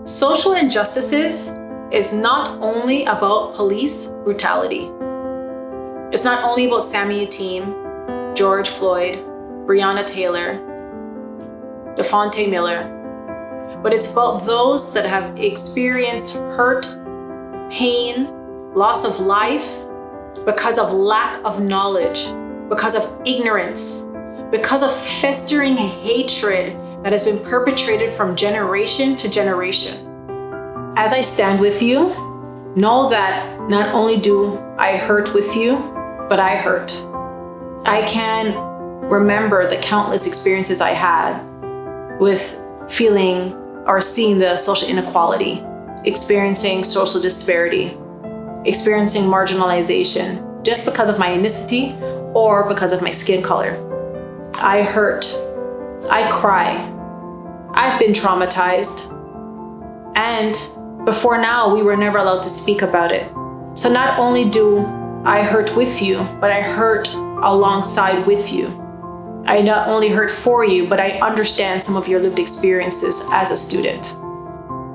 Social injustices is not only about police brutality. It's not only about Sammy Yatim, George Floyd, Breonna Taylor, Defonte Miller, but it's about those that have experienced hurt, pain, loss of life because of lack of knowledge, because of ignorance, because of festering hatred that has been perpetrated from generation to generation. As I stand with you, know that not only do I hurt with you, but I hurt. I can remember the countless experiences I had with feeling or seeing the social inequality, experiencing social disparity, experiencing marginalization just because of my ethnicity or because of my skin color. I hurt. I cry. I've been traumatized. And before now, we were never allowed to speak about it. So not only do I hurt with you, but I hurt alongside with you. I not only hurt for you, but I understand some of your lived experiences as a student.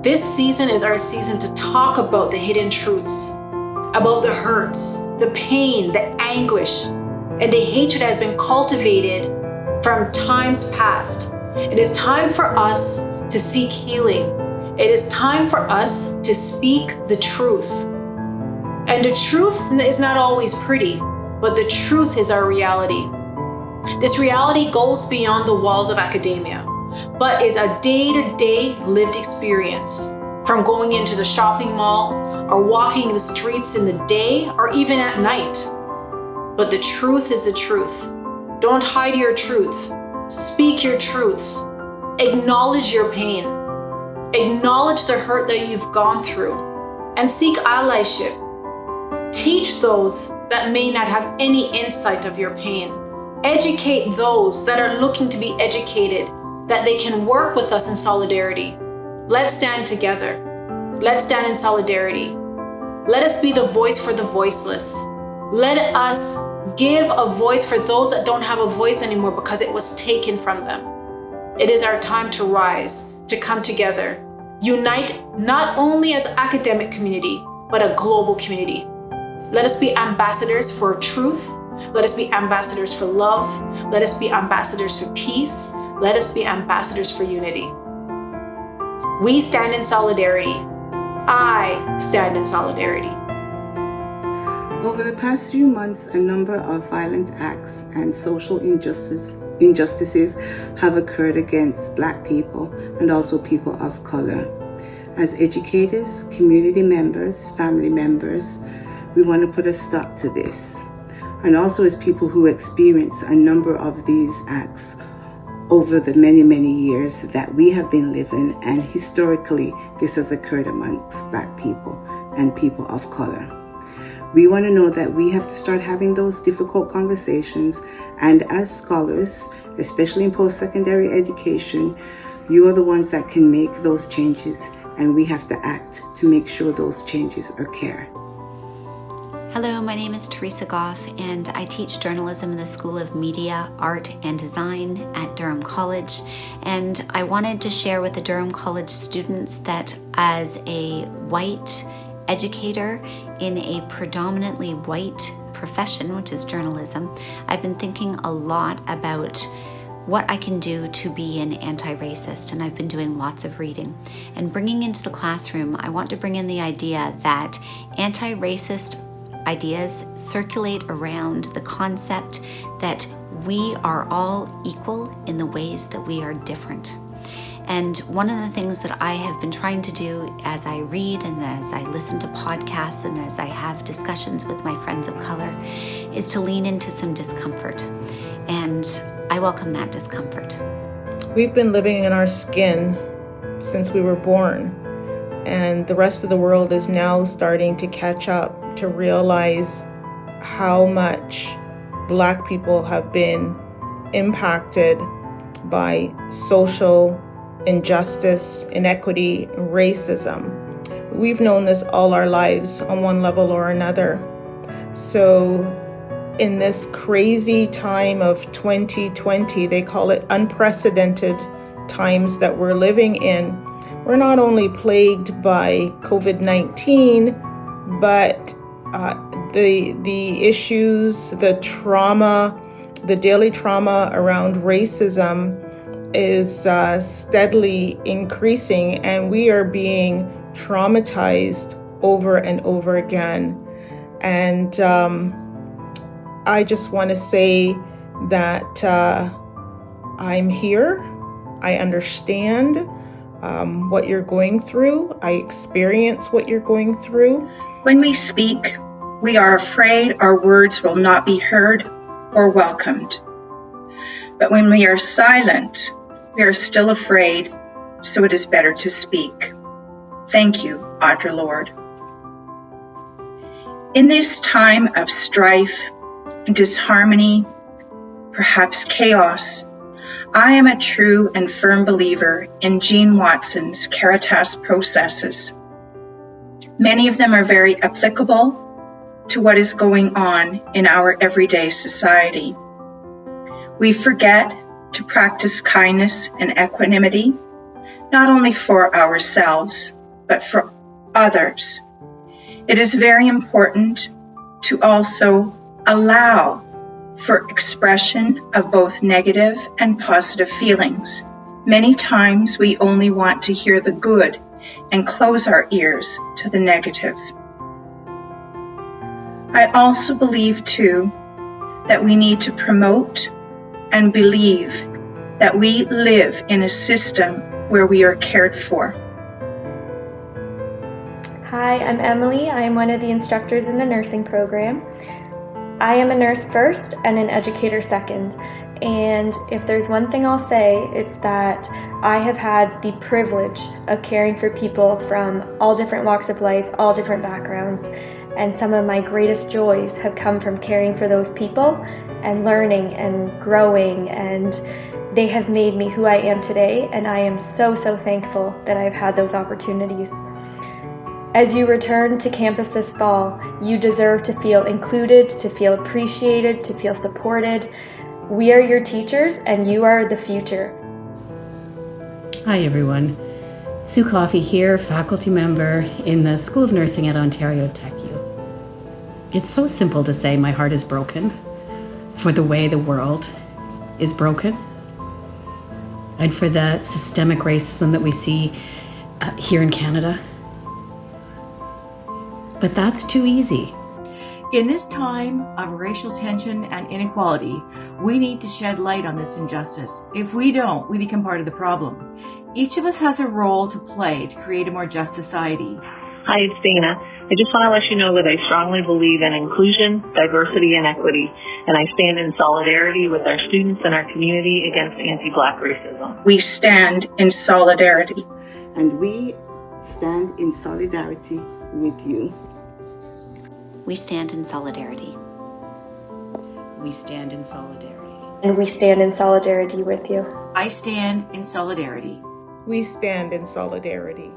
This season is our season to talk about the hidden truths, about the hurts, the pain, the anguish, and the hatred that has been cultivated from times past. It is time for us to seek healing. It is time for us to speak the truth. And the truth is not always pretty, but the truth is our reality. This reality goes beyond the walls of academia, but is a day-to-day lived experience, from going into the shopping mall or walking the streets in the day or even at night. But the truth is the truth. Don't hide your truth. Speak your truths. Acknowledge your pain. Acknowledge the hurt that you've gone through and seek allyship. Teach those that may not have any insight of your pain. Educate those that are looking to be educated, that they can work with us in solidarity. Let's stand together. Let's stand in solidarity. Let us be the voice for the voiceless. Let us give a voice for those that don't have a voice anymore because it was taken from them. It is our time to rise, to come together, unite not only as academic community, but a global community. Let us be ambassadors for truth. Let us be ambassadors for love. Let us be ambassadors for peace. Let us be ambassadors for unity. We stand in solidarity. I stand in solidarity. Over the past few months, a number of violent acts and social injustices have occurred against Black people and also people of color. As educators, community members, family members, we want to put a stop to this. And also as people who experience a number of these acts over the many, many years that we have been living, and historically this has occurred amongst Black people and people of color. We want to know that we have to start having those difficult conversations, and as scholars, especially in post-secondary education, you are the ones that can make those changes, and we have to act to make sure those changes occur. Hello, my name is Teresa Goff, and I teach journalism in the School of Media, Art, and Design at Durham College. And I wanted to share with the Durham College students that as a white educator in a predominantly white profession, which is journalism, I've been thinking a lot about what I can do to be an anti-racist, and I've been doing lots of reading. And bringing into the classroom, I want to bring in the idea that anti-racist ideas circulate around the concept that we are all equal in the ways that we are different. And one of the things that I have been trying to do as I read and as I listen to podcasts and as I have discussions with my friends of color is to lean into some discomfort. And I welcome that discomfort. We've been living in our skin since we were born, and the rest of the world is now starting to catch up to realize how much Black people have been impacted by social injustice, inequity, racism. We've known this all our lives on one level or another. So in this crazy time of 2020, they call it unprecedented times that we're living in, we're not only plagued by COVID-19, but the issues, the trauma, the daily trauma around racism is steadily increasing, and we are being traumatized over and over again. And I just want to say that I'm here. I understand what you're going through. I experience what you're going through. When we speak, we are afraid our words will not be heard or welcomed. But when we are silent, we are still afraid, so it is better to speak. Thank you, Audre Lorde. In this time of strife, disharmony, perhaps chaos, I am a true and firm believer in Jean Watson's Caritas processes. Many of them are very applicable to what is going on in our everyday society. We forget to practice kindness and equanimity, not only for ourselves, but for others. It is very important to also allow for expression of both negative and positive feelings. Many times we only want to hear the good and close our ears to the negative. I also believe, too, that we need to promote and believe that we live in a system where we are cared for. Hi, I'm Emily. I am one of the instructors in the nursing program. I am a nurse first and an educator second. And if there's one thing I'll say, it's that I have had the privilege of caring for people from all different walks of life, all different backgrounds. And some of my greatest joys have come from caring for those people and learning and growing, and they have made me who I am today, and I am so thankful that I've had those opportunities. As you return to campus this fall, you deserve to feel included, to feel appreciated, to feel supported. We are your teachers, and you are the future. Hi everyone, Sue Coffey here, faculty member in the School of Nursing at Ontario Tech U. It's so simple to say my heart is broken for the way the world is broken and for the systemic racism that we see here in Canada. But that's too easy. In this time of racial tension and inequality, we need to shed light on this injustice. If we don't, we become part of the problem. Each of us has a role to play to create a more just society. Hi, it's Dana. I just want to let you know that I strongly believe in inclusion, diversity, and equity, and I stand in solidarity with our students and our community against anti-Black racism. We stand in solidarity. And we stand in solidarity with you. We stand in solidarity. We stand in solidarity. And we stand in solidarity with you. I stand in solidarity. We stand in solidarity.